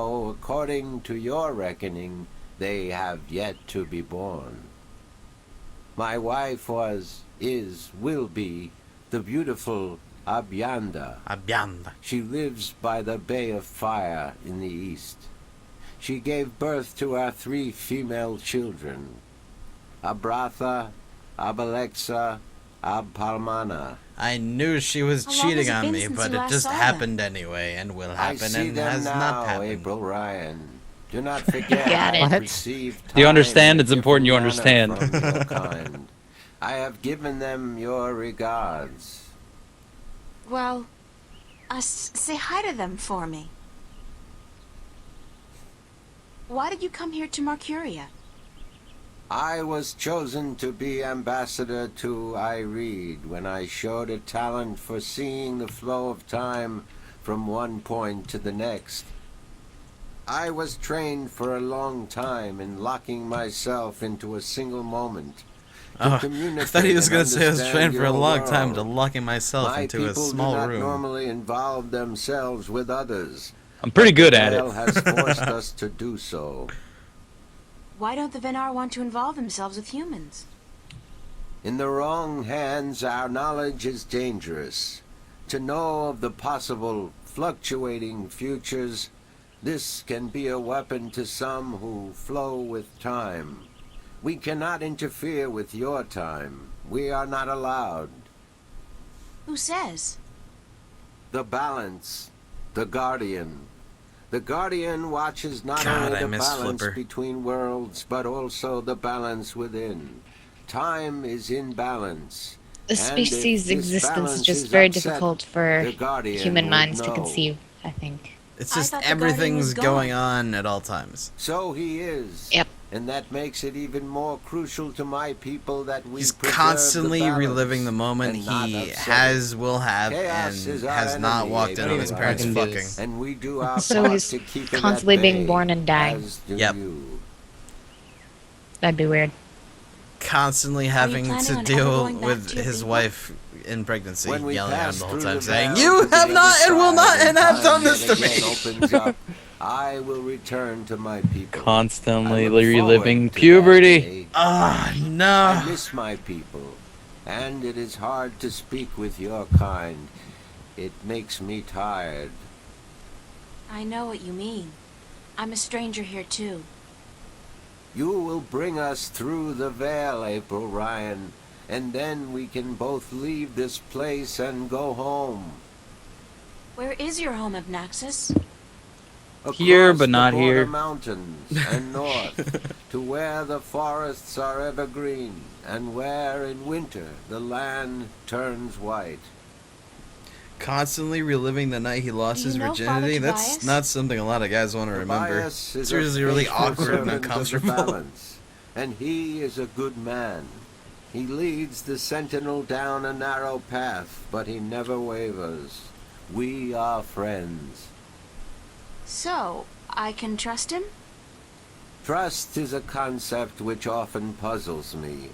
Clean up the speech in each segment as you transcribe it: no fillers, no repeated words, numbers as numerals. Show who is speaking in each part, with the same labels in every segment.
Speaker 1: Oh, according to your reckoning, they have yet to be born. My wife will be, the beautiful Abianda.
Speaker 2: Abianda.
Speaker 1: She lives by the Bay of Fire in the east. She gave birth to our 3 female children, Abratha, Abalexa, Abpalmana.
Speaker 2: I knew she was
Speaker 3: How long has
Speaker 2: cheating
Speaker 3: it
Speaker 2: on
Speaker 3: been
Speaker 2: me,
Speaker 3: since
Speaker 2: but
Speaker 3: you
Speaker 2: it
Speaker 3: last
Speaker 2: just
Speaker 3: saw
Speaker 2: happened anyway, and will
Speaker 1: I
Speaker 2: happen,
Speaker 1: see
Speaker 2: and
Speaker 1: them
Speaker 2: has
Speaker 1: now,
Speaker 2: not happened.
Speaker 1: April Ryan. Do not forget
Speaker 4: Got
Speaker 1: I
Speaker 4: it.
Speaker 1: have
Speaker 5: What?
Speaker 1: received
Speaker 5: Do you
Speaker 1: time
Speaker 5: understand?
Speaker 1: in a
Speaker 5: It's important you
Speaker 1: different manner
Speaker 5: understand.
Speaker 1: from your kind. I have given them your regards.
Speaker 3: Well, say hi to them for me. Why did you come here to Mercuria?
Speaker 1: I was chosen to be ambassador to Ireed when I showed a talent for seeing the flow of time from one point to the next. I was trained for a long time in locking myself into a single moment.
Speaker 2: Oh, I thought he was going to say I was trained for a long time to locking myself
Speaker 1: My
Speaker 2: into a
Speaker 1: people
Speaker 2: small
Speaker 1: do not
Speaker 2: room.
Speaker 1: normally involve themselves with others.
Speaker 5: I'm pretty
Speaker 1: but
Speaker 5: good
Speaker 1: the
Speaker 5: at it.
Speaker 1: Veil has forced us to do so.
Speaker 3: Why don't the Venar want to involve themselves with humans?
Speaker 1: In the wrong hands, our knowledge is dangerous. To know of the possible fluctuating futures, this can be a weapon to some who flow with time. We cannot interfere with your time. We are not allowed.
Speaker 3: Who says?
Speaker 1: The balance. The Guardian. The Guardian watches not
Speaker 2: God,
Speaker 1: only
Speaker 2: I
Speaker 1: the
Speaker 2: miss
Speaker 1: balance
Speaker 2: Flipper.
Speaker 1: between worlds, but also the balance within. Time is in balance.
Speaker 4: The
Speaker 1: And if
Speaker 4: species'
Speaker 1: this
Speaker 4: existence is
Speaker 1: balance
Speaker 4: just
Speaker 1: is
Speaker 4: very
Speaker 1: upset,
Speaker 4: difficult for
Speaker 1: the Guardian
Speaker 4: human
Speaker 1: would
Speaker 4: minds to
Speaker 1: know.
Speaker 4: conceive, I think.
Speaker 2: It's
Speaker 3: I
Speaker 2: just
Speaker 3: thought the Guardian
Speaker 2: everything's
Speaker 3: was
Speaker 2: going
Speaker 3: gone.
Speaker 2: on at all times.
Speaker 1: So he is.
Speaker 4: Yep.
Speaker 1: And that makes it even more crucial to my people that we
Speaker 2: He's
Speaker 1: preserve
Speaker 2: constantly
Speaker 1: the balance
Speaker 2: reliving the moment
Speaker 1: and not
Speaker 2: he
Speaker 1: upset
Speaker 2: has,
Speaker 1: it.
Speaker 2: will have,
Speaker 1: Chaos
Speaker 2: and
Speaker 1: is our
Speaker 2: has not
Speaker 1: enemy,
Speaker 2: walked in
Speaker 1: April
Speaker 2: on his
Speaker 5: Ryan.
Speaker 2: parents
Speaker 5: Fucking do
Speaker 2: fucking.
Speaker 5: this.
Speaker 1: And we do our
Speaker 4: So
Speaker 1: part
Speaker 4: he's
Speaker 1: to keep it
Speaker 4: constantly
Speaker 1: at
Speaker 4: being
Speaker 1: bay,
Speaker 4: born and dying.
Speaker 1: as do
Speaker 2: Yep.
Speaker 1: you.
Speaker 4: That'd be weird.
Speaker 2: Constantly having
Speaker 3: planning
Speaker 2: to
Speaker 3: on ever
Speaker 2: deal
Speaker 3: going back
Speaker 2: with
Speaker 3: to your
Speaker 2: his
Speaker 3: people?
Speaker 2: wife in pregnancy,
Speaker 1: When we
Speaker 2: yelling at him
Speaker 1: pass
Speaker 2: the whole
Speaker 1: through
Speaker 2: time,
Speaker 1: the
Speaker 2: saying,
Speaker 1: veil
Speaker 2: "You
Speaker 1: to the
Speaker 2: have
Speaker 1: other
Speaker 2: not and will
Speaker 1: side
Speaker 2: not and have
Speaker 1: time
Speaker 2: done this
Speaker 1: yet
Speaker 2: to
Speaker 1: again
Speaker 2: me."
Speaker 1: opens up, I will return to my people.
Speaker 5: Constantly
Speaker 1: I look
Speaker 5: reliving
Speaker 1: forward to
Speaker 5: puberty.
Speaker 1: that day.
Speaker 2: Ah,
Speaker 1: I
Speaker 2: no.
Speaker 1: miss my people, and it is hard to speak with your kind. It makes me tired.
Speaker 3: I know what you mean. I'm a stranger here too.
Speaker 1: You will bring us through the veil, April Ryan, and then we can both leave this place and go home.
Speaker 3: Where is your home, Abnaxis?
Speaker 5: Here,
Speaker 1: Across
Speaker 5: but not
Speaker 1: the border
Speaker 5: here.
Speaker 1: mountains and north, to where the forests are evergreen, and where in winter the land turns white.
Speaker 2: Constantly reliving the night he lost
Speaker 3: Do
Speaker 2: his
Speaker 3: you know
Speaker 2: virginity?
Speaker 3: Father
Speaker 2: That's
Speaker 3: Tobias?
Speaker 2: not something a lot of guys want to remember.
Speaker 1: Tobias is
Speaker 2: It's
Speaker 1: a
Speaker 2: usually really
Speaker 1: faithful
Speaker 2: awkward and
Speaker 1: servant of the
Speaker 2: uncomfortable.
Speaker 1: balance, and he is a good man. He leads the sentinel down a narrow path, but he never wavers. We are friends.
Speaker 3: So, I can trust him?
Speaker 1: Trust is a concept which often puzzles me.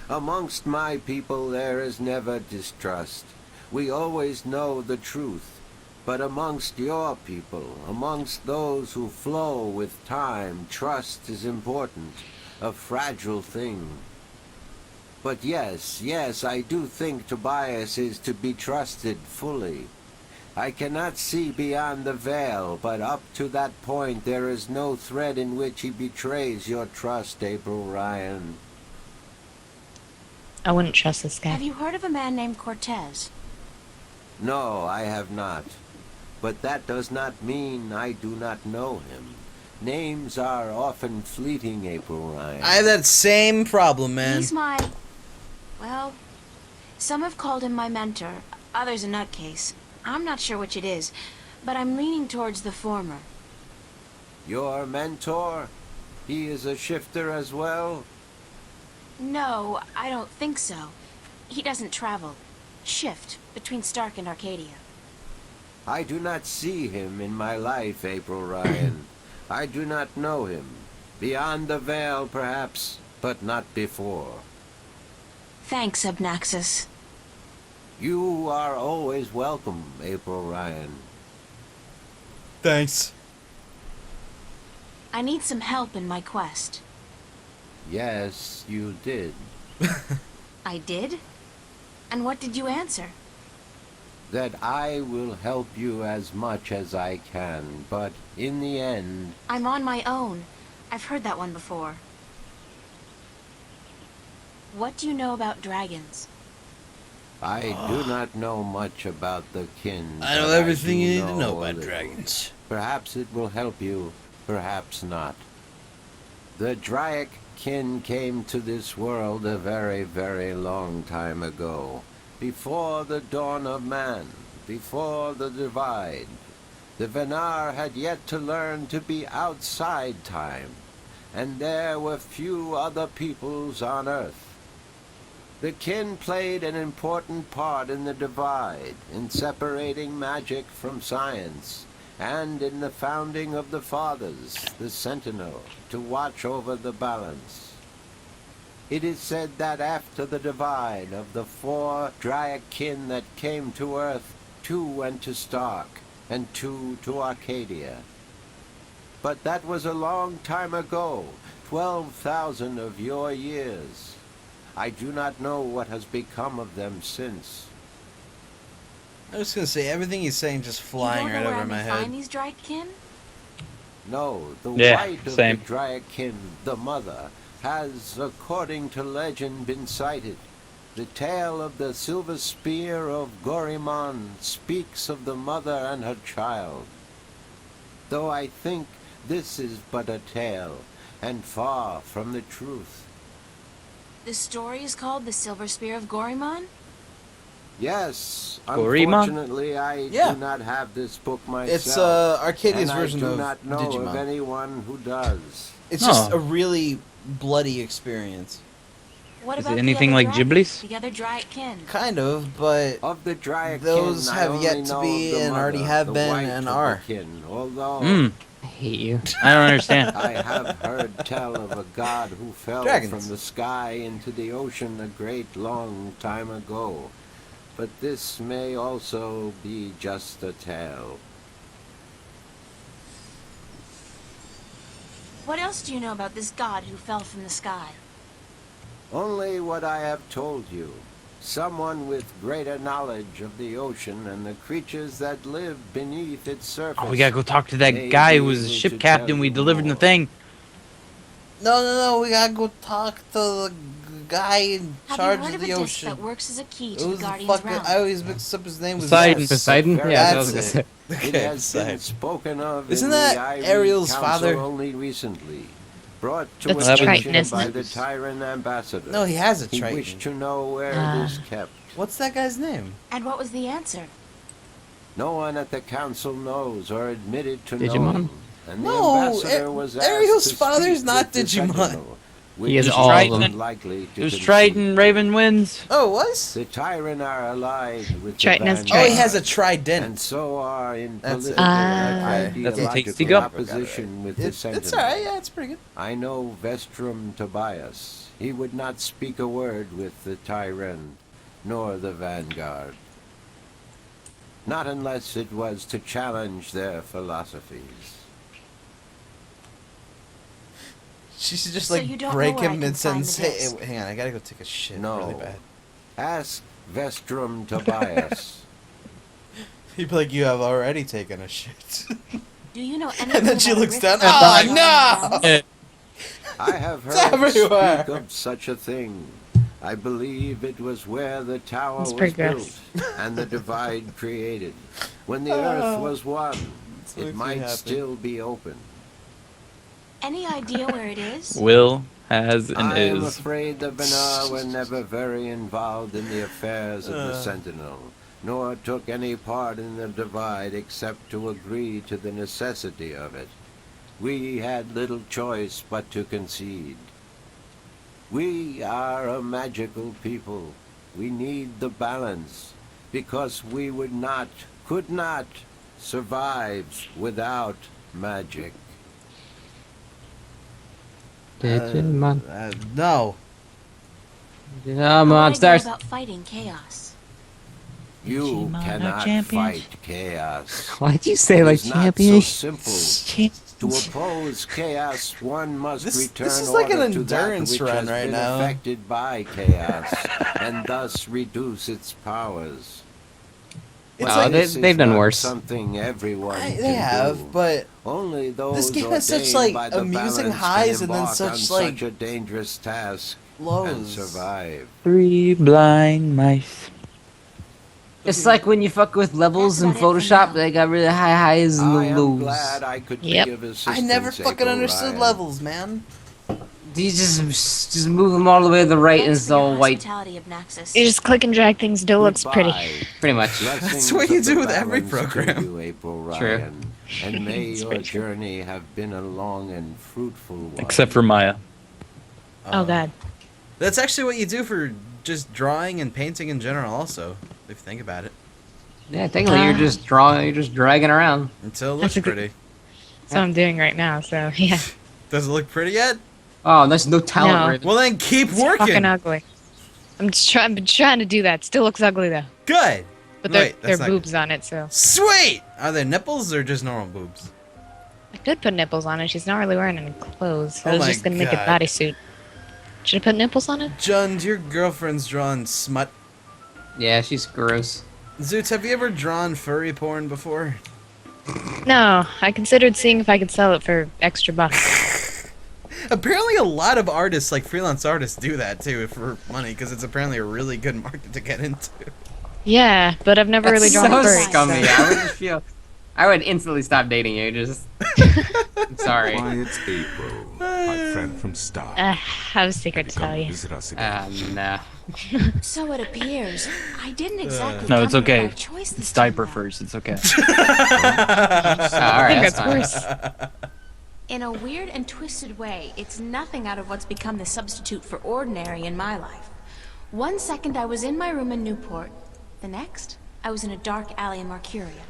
Speaker 1: Amongst my people there is never distrust. We always know the truth. But amongst your people, amongst those who flow with time, trust is important, a fragile thing. But yes, I do think Tobias is to be trusted fully. I cannot see beyond the veil, but up to that point there is no thread in which he betrays your trust, April Ryan.
Speaker 4: I wouldn't trust this
Speaker 3: Have
Speaker 4: guy.
Speaker 3: you heard of a man named Cortez?
Speaker 1: No, I have not. But that does not mean I do not know him. Names are often fleeting, April Ryan.
Speaker 2: I have that same problem, man.
Speaker 3: He's my... Well, some have called him my mentor, others a nutcase. I'm not sure which it is, but I'm leaning towards the former.
Speaker 1: Your mentor? He is a shifter as well?
Speaker 3: No, I don't think so. He doesn't travel. Shift between Stark and Arcadia.
Speaker 1: I do not see him in my life, April Ryan. I do not know him. Beyond the veil, perhaps, but not before.
Speaker 3: Thanks, Abnaxis.
Speaker 1: You are always welcome, April Ryan.
Speaker 2: Thanks.
Speaker 3: I need some help in my quest.
Speaker 1: Yes, you did.
Speaker 3: I did? And what did you answer?
Speaker 1: That I will help you as much as I can, but in the end...
Speaker 3: I'm on my own. I've heard that one before. What do you know about dragons?
Speaker 1: I do not know much about the kin.
Speaker 2: I know
Speaker 1: but
Speaker 2: everything
Speaker 1: do
Speaker 2: you need to know
Speaker 1: a
Speaker 2: about
Speaker 1: little.
Speaker 2: dragons.
Speaker 1: Perhaps it will help you, perhaps not. The Dryak kin came to this world a very, very long time ago. Before the dawn of man, before the divide. The Venar had yet to learn to be outside time, and there were few other peoples on Earth. The kin played an important part in the divide, in separating magic from science, and in the founding of the Fathers, the Sentinel, to watch over the balance. It is said that after the divide of the 4 Dryak kin that came to Earth, 2 went to Stark, and 2 to Arcadia. But that was a long time ago, 12,000 of your years. I do not know what has become of them since.
Speaker 2: I was gonna say, everything he's saying just flying right over my head.
Speaker 3: Find these Dryak kin?
Speaker 1: No, the
Speaker 5: Yeah,
Speaker 1: white of
Speaker 5: same.
Speaker 1: the Dryak kin, the mother, has, according to legend, been sighted. The tale of the silver spear of Gorimon speaks of the mother and her child. Though I think this is but a tale, and far from the truth.
Speaker 3: The story is called The Silver Spear of Gorimon?
Speaker 1: Yes,
Speaker 5: Gorimon?
Speaker 1: unfortunately I
Speaker 2: Yeah.
Speaker 1: do not have this book myself.
Speaker 2: It's Arcadia's
Speaker 1: and
Speaker 2: version
Speaker 1: I do
Speaker 2: of
Speaker 1: not know of
Speaker 2: Digimon.
Speaker 1: anyone who does.
Speaker 2: It's just
Speaker 5: Oh.
Speaker 2: a really bloody experience.
Speaker 3: What
Speaker 5: Is
Speaker 3: about
Speaker 5: it anything
Speaker 3: the other
Speaker 5: like
Speaker 3: dragons,
Speaker 5: Ghibli's?
Speaker 3: The other Dryak kin?
Speaker 2: Kind of, but
Speaker 1: Of the Dryak
Speaker 2: those
Speaker 1: kin, I
Speaker 2: have
Speaker 1: only
Speaker 2: yet to
Speaker 1: know
Speaker 2: be
Speaker 1: of the
Speaker 2: and already
Speaker 1: mother,
Speaker 2: have
Speaker 1: the
Speaker 2: been
Speaker 1: white
Speaker 2: and
Speaker 1: of the
Speaker 2: are.
Speaker 1: kin, although
Speaker 4: I hate you.
Speaker 5: I don't understand.
Speaker 1: I have heard tell of a god who fell
Speaker 2: Dragons.
Speaker 1: from the sky into the ocean a great long time ago. But this may also be just a tale.
Speaker 3: What else do you know about this god who fell from the sky?
Speaker 1: Only what I have told you. Someone with greater knowledge of the ocean and the creatures that live beneath its surface.
Speaker 5: Oh, we gotta go talk to that
Speaker 1: may
Speaker 5: guy
Speaker 1: be
Speaker 5: who was a
Speaker 1: able
Speaker 5: ship
Speaker 1: to
Speaker 5: captain.
Speaker 1: tell
Speaker 5: We
Speaker 1: you
Speaker 5: delivered the
Speaker 1: more.
Speaker 5: thing.
Speaker 2: No, we gotta go talk to the guy in
Speaker 3: Have
Speaker 2: charge
Speaker 3: you heard
Speaker 2: of
Speaker 3: of
Speaker 2: the
Speaker 3: a disc
Speaker 2: ocean.
Speaker 3: that works as a key to
Speaker 2: Who's
Speaker 3: the
Speaker 2: the
Speaker 3: Guardian's
Speaker 2: fuck?
Speaker 3: realm?
Speaker 2: I always mix up his name with
Speaker 5: Poseidon.
Speaker 2: Zeus.
Speaker 4: Poseidon?
Speaker 1: Very
Speaker 4: Yeah,
Speaker 2: that's
Speaker 4: I was gonna
Speaker 2: it.
Speaker 4: say.
Speaker 1: It
Speaker 2: Okay,
Speaker 1: has been
Speaker 2: Poseidon.
Speaker 1: spoken of
Speaker 2: Isn't
Speaker 1: in
Speaker 2: that
Speaker 1: the Ivy
Speaker 2: Ariel's
Speaker 1: Council
Speaker 2: father?
Speaker 1: only recently. Brought to
Speaker 4: That's
Speaker 1: attention
Speaker 4: Triton, isn't
Speaker 1: by
Speaker 4: it?
Speaker 1: the Tyrant ambassador.
Speaker 2: No, he has a
Speaker 1: He
Speaker 2: Triton.
Speaker 1: wished to know where
Speaker 4: Ah.
Speaker 1: it is kept.
Speaker 2: What's that guy's name?
Speaker 3: And what was the answer?
Speaker 1: No one at the council knows or admitted to
Speaker 4: Digimon?
Speaker 1: knowing. And the
Speaker 2: No,
Speaker 1: ambassador was asked
Speaker 2: Ariel's
Speaker 1: to
Speaker 2: father's
Speaker 1: speak
Speaker 2: not
Speaker 1: with the
Speaker 2: Digimon.
Speaker 1: Sentinel, which
Speaker 4: He has
Speaker 1: is
Speaker 4: all of
Speaker 5: them.
Speaker 1: unlikely to
Speaker 5: It was
Speaker 1: concede.
Speaker 5: Triton, Raven wins.
Speaker 2: Oh, was?
Speaker 1: The Tyrant are allied with
Speaker 4: Triton
Speaker 1: the
Speaker 4: is
Speaker 1: Vanguard,
Speaker 2: Oh, he has a trident.
Speaker 1: and so are in
Speaker 2: That's it.
Speaker 1: political
Speaker 4: Ah.
Speaker 1: and
Speaker 5: That's a tasty
Speaker 1: ideological
Speaker 5: go.
Speaker 1: opposition with the Sentinel.
Speaker 2: It's alright, yeah, it's pretty good.
Speaker 1: I know Vestrum Tobias. He would not speak a word with the Tyrant, nor the Vanguard. Not unless it was to challenge their philosophies.
Speaker 2: She should just
Speaker 3: So
Speaker 2: like
Speaker 3: you don't
Speaker 2: break
Speaker 3: know where I
Speaker 2: him
Speaker 3: can
Speaker 2: and
Speaker 3: find
Speaker 2: say,
Speaker 3: the disc?
Speaker 2: hey, hang on, I gotta go take a shit
Speaker 1: No.
Speaker 2: really bad.
Speaker 1: Ask Vestrum Tobias.
Speaker 2: He'd be like, you have already taken a shit.
Speaker 3: Do you know anything
Speaker 2: And then she
Speaker 3: about a
Speaker 2: looks
Speaker 3: rift
Speaker 2: down,
Speaker 3: in the
Speaker 2: "Oh,
Speaker 3: Guardian's
Speaker 2: no!"
Speaker 3: realm?
Speaker 1: I have
Speaker 2: It's
Speaker 1: heard
Speaker 2: everywhere.
Speaker 1: speak of such a thing. I believe it was where the tower
Speaker 4: It's
Speaker 1: was
Speaker 4: pretty
Speaker 1: built
Speaker 4: gross.
Speaker 1: and the divide created. When the earth was one,
Speaker 2: makes me
Speaker 1: it might
Speaker 2: happy.
Speaker 1: still be open.
Speaker 3: Any idea where it is?
Speaker 5: Will, has, and
Speaker 1: I am
Speaker 5: is.
Speaker 1: afraid the Benar were never very involved in the affairs of the Sentinel, nor took any part in the divide except to agree to the necessity of it. We had little choice but to concede. We are a magical people. We need the balance, because we could not survive without magic.
Speaker 4: Digimon.
Speaker 2: No.
Speaker 4: Yeah,
Speaker 3: What do I know
Speaker 4: monsters.
Speaker 3: about fighting chaos?
Speaker 1: You
Speaker 5: Digimon are
Speaker 1: cannot
Speaker 5: champions.
Speaker 1: fight chaos.
Speaker 4: Why'd you say
Speaker 1: It
Speaker 4: like
Speaker 1: is not
Speaker 4: champion?
Speaker 1: so simple. To oppose chaos, one must return
Speaker 2: this is like an
Speaker 1: order to that
Speaker 2: endurance
Speaker 1: which
Speaker 2: run
Speaker 1: has
Speaker 2: right
Speaker 1: been
Speaker 2: now.
Speaker 1: affected by chaos, and thus reduce its powers.
Speaker 2: It's
Speaker 4: Oh,
Speaker 2: like,
Speaker 1: This
Speaker 4: they've
Speaker 1: is
Speaker 4: done
Speaker 1: not
Speaker 4: worse.
Speaker 1: something everyone
Speaker 2: they
Speaker 1: can
Speaker 2: have,
Speaker 1: do.
Speaker 2: but
Speaker 1: Only those
Speaker 2: this game has such,
Speaker 1: ordained
Speaker 2: like,
Speaker 1: by the
Speaker 2: amusing
Speaker 1: balance
Speaker 2: highs
Speaker 1: can
Speaker 2: and then
Speaker 1: embark
Speaker 2: such,
Speaker 1: on
Speaker 2: like,
Speaker 1: such a dangerous task and
Speaker 2: lows.
Speaker 1: survive.
Speaker 5: 3 blind mice.
Speaker 4: It's like when you fuck with levels
Speaker 3: That's
Speaker 4: in
Speaker 3: about it for
Speaker 4: Photoshop,
Speaker 3: now.
Speaker 4: they got really high highs and
Speaker 1: I am
Speaker 4: lows.
Speaker 1: glad I could
Speaker 6: Yep.
Speaker 1: be of assistance.
Speaker 2: I never fucking
Speaker 1: April
Speaker 2: understood
Speaker 1: Ryan.
Speaker 2: levels, man.
Speaker 4: Do you just move them all the way to the right and
Speaker 3: Thanks
Speaker 4: it's
Speaker 3: for your
Speaker 4: all white?
Speaker 3: hospitality, Obnoxious.
Speaker 6: You just click and drag things until it looks pretty.
Speaker 1: Goodbye.
Speaker 4: Pretty much.
Speaker 1: Blessings
Speaker 2: what you
Speaker 1: of the
Speaker 2: do with every
Speaker 1: balance to
Speaker 2: program.
Speaker 1: you, April
Speaker 4: True.
Speaker 1: Ryan, and may
Speaker 6: It's
Speaker 1: your
Speaker 6: pretty true.
Speaker 1: journey have been a long and fruitful one.
Speaker 5: Except for Maya.
Speaker 6: Oh god.
Speaker 2: That's actually what you do for just drawing and painting in general also, if you think about it.
Speaker 4: Yeah, technically you're just dragging around.
Speaker 2: Until it
Speaker 6: That's
Speaker 2: looks
Speaker 6: a good-
Speaker 2: pretty.
Speaker 6: That's what I'm doing right now, so yeah.
Speaker 2: Does it look pretty yet?
Speaker 4: Oh, there's no talent.
Speaker 6: No.
Speaker 4: Right?
Speaker 2: Well then keep
Speaker 6: It's fucking
Speaker 2: working!
Speaker 6: ugly. I'm trying to do that. Still looks ugly though.
Speaker 2: Good!
Speaker 6: But
Speaker 2: Wait,
Speaker 6: there
Speaker 2: that's
Speaker 6: are
Speaker 2: not
Speaker 6: boobs on it, so
Speaker 2: Sweet! Are they nipples or just normal boobs?
Speaker 6: I could put nipples on it. She's not really wearing any clothes. So
Speaker 2: Oh
Speaker 6: I was
Speaker 2: my
Speaker 6: just gonna make a
Speaker 2: God.
Speaker 6: bodysuit. Should I put nipples on it?
Speaker 2: John, your girlfriend's drawing smut.
Speaker 4: Yeah, she's gross.
Speaker 2: Zoots, have you ever drawn furry porn before?
Speaker 6: No, I considered seeing if I could sell it for extra bucks.
Speaker 2: Apparently a lot of artists, like freelance artists, do that too for money, because it's apparently a really good market to get into.
Speaker 6: Yeah, but I've never really
Speaker 4: That's
Speaker 6: drawn
Speaker 4: so
Speaker 6: furry.
Speaker 4: scummy.
Speaker 6: so-
Speaker 4: I would just feel. I would instantly stop dating you. Just. I'm sorry.
Speaker 7: Why, it's April, my friend from Star.
Speaker 6: I have a secret to
Speaker 7: Come
Speaker 6: tell you.
Speaker 7: visit us again.
Speaker 4: Nah.
Speaker 3: So it appears. I didn't exactly
Speaker 5: No, it's
Speaker 3: come here
Speaker 5: okay.
Speaker 3: by choice this
Speaker 5: It's
Speaker 3: time
Speaker 5: diaper
Speaker 3: round.
Speaker 5: first. It's okay.
Speaker 4: All right,
Speaker 6: think
Speaker 4: that's
Speaker 6: that's
Speaker 4: fine.
Speaker 6: worse.
Speaker 3: In a weird and twisted way, it's nothing out of what's become the substitute for ordinary in my life. One second I was in my room in Newport. The next, I was in a dark alley in Mercuria.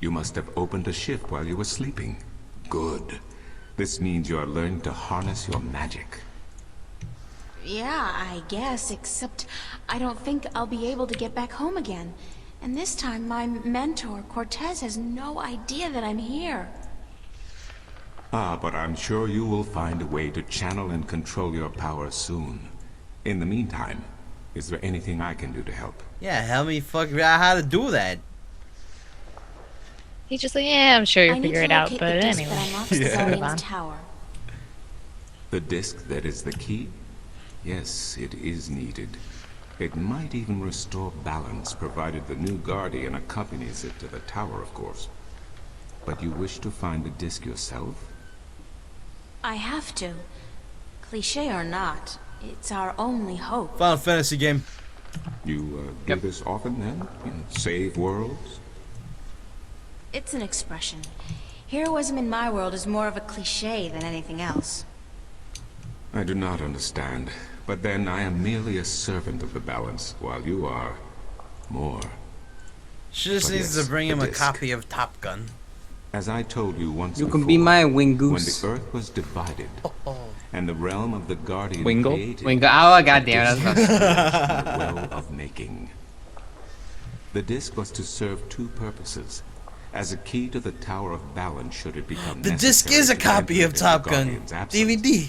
Speaker 7: You must have opened a shift while you were sleeping. Good. This means you are learning to harness your magic.
Speaker 3: Yeah, I guess, except I don't think I'll be able to get back home again. And this time, my mentor, Cortez, has no idea that I'm here.
Speaker 7: Ah, but I'm sure you will find a way to channel and control your power soon. In the meantime, is there anything I can do to help?
Speaker 2: Yeah, help me figure out how to do that.
Speaker 6: He's just like, yeah, I'm sure
Speaker 3: I
Speaker 6: you'll
Speaker 3: need
Speaker 6: figure
Speaker 3: to
Speaker 6: it out,
Speaker 3: locate
Speaker 6: but
Speaker 3: the disc
Speaker 6: anyway.
Speaker 3: that unlocks the
Speaker 6: Move on.
Speaker 3: Guardian's tower.
Speaker 7: The disc that is the key? Yes, it is needed. It might even restore balance, provided the new Guardian accompanies it to the tower, of course. But you wish to find the disc yourself?
Speaker 3: I have to. Cliché or not, it's our only hope.
Speaker 2: Final Fantasy game.
Speaker 7: You do this often, then? You know, save worlds?
Speaker 3: It's an expression. Heroism in my world is more of a cliché than anything else.
Speaker 7: I do not understand. But then I am merely a servant of the balance, while you are more.
Speaker 2: She just
Speaker 7: But
Speaker 2: needs
Speaker 7: yes,
Speaker 2: to bring
Speaker 7: the
Speaker 2: him a
Speaker 7: disc.
Speaker 2: copy of Top Gun.
Speaker 7: As I told you once
Speaker 4: You
Speaker 7: before,
Speaker 4: can be my wing
Speaker 7: when
Speaker 4: goose.
Speaker 7: the earth was divided, and the realm of the Guardian
Speaker 5: Wingle?
Speaker 7: created,
Speaker 4: Wing. Oh goddamn!
Speaker 7: the
Speaker 4: That's
Speaker 7: disc
Speaker 4: not.
Speaker 7: was the well of making. The disc was to serve two purposes. As a key to the Tower of Balance should it become
Speaker 2: The disc
Speaker 7: necessary
Speaker 2: is a
Speaker 7: to
Speaker 2: copy
Speaker 7: enter
Speaker 2: of
Speaker 7: the
Speaker 2: Top Gun.
Speaker 7: Guardian's absence.
Speaker 2: DVD.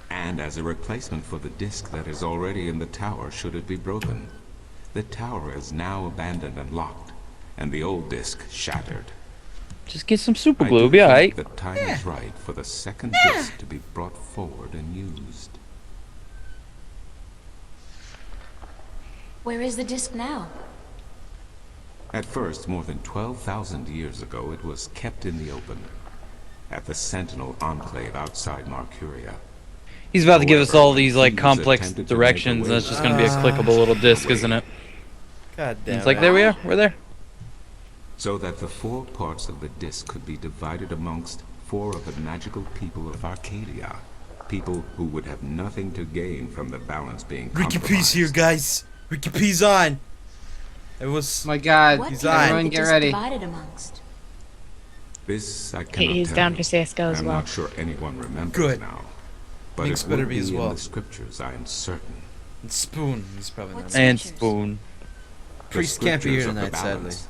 Speaker 7: And as a replacement for the disc that is already in the tower should it be broken. The tower is now abandoned and locked, and the old disc shattered.
Speaker 5: Just get some super
Speaker 7: I
Speaker 5: glue.
Speaker 7: do
Speaker 5: Be
Speaker 7: think
Speaker 5: alright.
Speaker 7: the time is right for the second disc to be brought forward and used.
Speaker 3: Where is the disc now?
Speaker 7: At first, more than 12,000 years ago, it was kept in the open, at the Sentinel Enclave outside Marcuria.
Speaker 5: He's about to give us all
Speaker 7: However,
Speaker 5: these like
Speaker 7: humans
Speaker 5: complex
Speaker 7: attempted to make
Speaker 5: directions,
Speaker 7: a
Speaker 5: and it's
Speaker 7: way
Speaker 5: just gonna be a
Speaker 7: out.
Speaker 5: clickable little disc, isn't it?
Speaker 2: God damn
Speaker 5: It's like
Speaker 2: it.
Speaker 5: there we are. We're there.
Speaker 7: So that the four parts of the disc could be divided amongst four of the magical people of Arcadia. People who would have nothing to gain from the balance being
Speaker 2: Ricky
Speaker 7: compromised.
Speaker 2: P's here, guys. Ricky P's on. It was.
Speaker 4: My God!
Speaker 3: What
Speaker 2: He's
Speaker 3: can
Speaker 2: on.
Speaker 4: Everyone
Speaker 3: the
Speaker 4: get
Speaker 3: disc
Speaker 4: ready.
Speaker 3: divided amongst?
Speaker 7: This I cannot
Speaker 6: He's
Speaker 7: tell
Speaker 6: down
Speaker 7: you.
Speaker 6: for CS:GO as
Speaker 7: I'm
Speaker 6: well.
Speaker 7: not sure anyone remembers
Speaker 2: Good.
Speaker 7: now. But
Speaker 2: Minx
Speaker 7: it
Speaker 2: better
Speaker 7: will
Speaker 2: be as
Speaker 7: in
Speaker 2: well.
Speaker 7: the scriptures, I am certain.
Speaker 2: Spoon. He's probably not.
Speaker 3: What's-
Speaker 5: And
Speaker 3: Pictures.
Speaker 5: spoon.
Speaker 7: The
Speaker 2: Priest can't be here
Speaker 7: scriptures of the
Speaker 2: tonight, sadly.
Speaker 7: balance.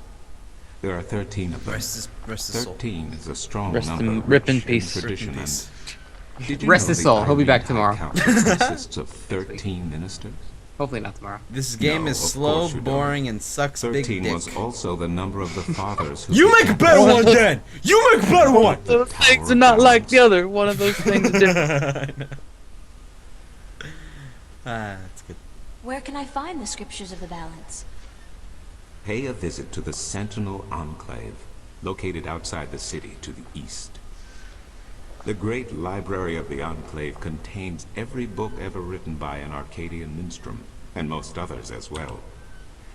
Speaker 7: There are 13 of them.
Speaker 2: Rest his soul.
Speaker 7: 13 is a strong
Speaker 5: Rest
Speaker 7: number.
Speaker 5: in- rip in
Speaker 7: rich
Speaker 5: peace.
Speaker 7: Tradition
Speaker 2: Rip in
Speaker 7: and-
Speaker 2: peace.
Speaker 7: Did you
Speaker 4: Rest
Speaker 7: know
Speaker 4: his
Speaker 7: the
Speaker 4: soul. He'll be back
Speaker 7: Irene
Speaker 4: tomorrow.
Speaker 7: High Council consists of 13 ministers?
Speaker 4: Hopefully not tomorrow.
Speaker 2: This game
Speaker 7: No,
Speaker 2: is
Speaker 7: of
Speaker 2: slow,
Speaker 7: course you don't.
Speaker 2: boring, and sucks big
Speaker 7: 13
Speaker 2: dick.
Speaker 7: was also the number of the fathers who
Speaker 2: You make a better one, Dan! You make a better one!
Speaker 5: Those things are not like the other. One of those things is different.
Speaker 2: That's good.
Speaker 3: Where can I find the scriptures of the balance?
Speaker 7: Pay a visit to the Sentinel Enclave, located outside the city to the east. The great library of the Enclave contains every book ever written by an Arcadian minstrel, and most others as well.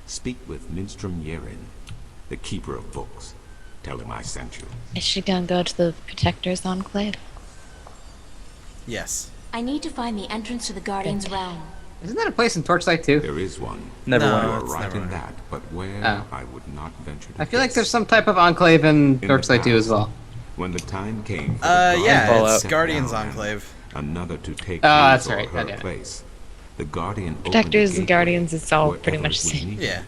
Speaker 7: Speak with Minstrom Yerin, the keeper of books. Tell him I sent you.
Speaker 6: Is she gonna go to the Protector's Enclave?
Speaker 2: Yes.
Speaker 3: I need to find the entrance to the Guardian's realm.
Speaker 4: Isn't that a place in Torchlight too?
Speaker 7: There is one.
Speaker 5: Never
Speaker 2: No,
Speaker 5: won.
Speaker 7: You are
Speaker 2: it's
Speaker 7: right
Speaker 2: never
Speaker 7: in
Speaker 2: one.
Speaker 7: that, but where,
Speaker 4: Oh.
Speaker 7: I would not venture to
Speaker 4: I feel like
Speaker 7: guess.
Speaker 4: there's some type of enclave in
Speaker 7: the
Speaker 4: Torchlight 2 as
Speaker 7: past,
Speaker 4: well.
Speaker 7: When the time came for the
Speaker 2: Yeah,
Speaker 7: Guardian to
Speaker 2: it's
Speaker 7: step
Speaker 2: Guardian's
Speaker 7: down and
Speaker 2: Enclave.
Speaker 7: Another to take
Speaker 4: Oh,
Speaker 7: his
Speaker 4: that's
Speaker 7: or
Speaker 4: right.
Speaker 7: her
Speaker 4: God damn it.
Speaker 7: place. The Guardian opened
Speaker 6: Protectors
Speaker 7: the
Speaker 6: and
Speaker 7: gateway
Speaker 6: Guardians, it's all pretty
Speaker 7: wherever
Speaker 6: much
Speaker 7: it
Speaker 6: the
Speaker 7: was
Speaker 6: same.
Speaker 7: needed.
Speaker 2: Yeah.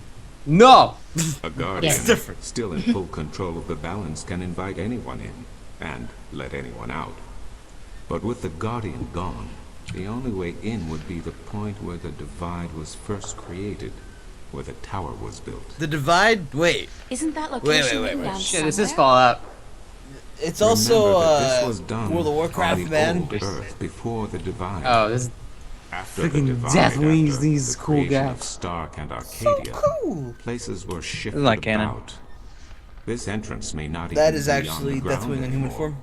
Speaker 4: No!
Speaker 7: A Guardian,
Speaker 6: It's
Speaker 2: different.
Speaker 7: still in full control of the balance, can invite anyone in and let anyone out. But with the Guardian gone, the only way in would be the point where the divide was first created, where the tower was built.
Speaker 2: The Divide? Wait.
Speaker 3: Isn't that location
Speaker 2: wait,
Speaker 3: written
Speaker 2: wait.
Speaker 3: down
Speaker 4: Shit, this is
Speaker 3: somewhere?
Speaker 4: Fallout.
Speaker 2: It's
Speaker 7: Remember
Speaker 2: also,
Speaker 7: that this was done
Speaker 2: World of Warcraft,
Speaker 7: on the
Speaker 2: man.
Speaker 7: old Earth before the divide.
Speaker 4: Oh, this is
Speaker 7: After the
Speaker 4: freaking
Speaker 7: divide,
Speaker 4: Deathwings,
Speaker 7: after
Speaker 4: these
Speaker 7: the
Speaker 4: cool
Speaker 7: creation
Speaker 4: guys.
Speaker 7: of Stark and Arcadia,
Speaker 2: Cool.
Speaker 7: places were shifted
Speaker 5: not canon.
Speaker 7: about. This entrance may not
Speaker 2: That
Speaker 7: even
Speaker 2: is
Speaker 7: be on
Speaker 2: actually
Speaker 7: the ground
Speaker 2: Deathwing in human
Speaker 7: anymore.
Speaker 2: form.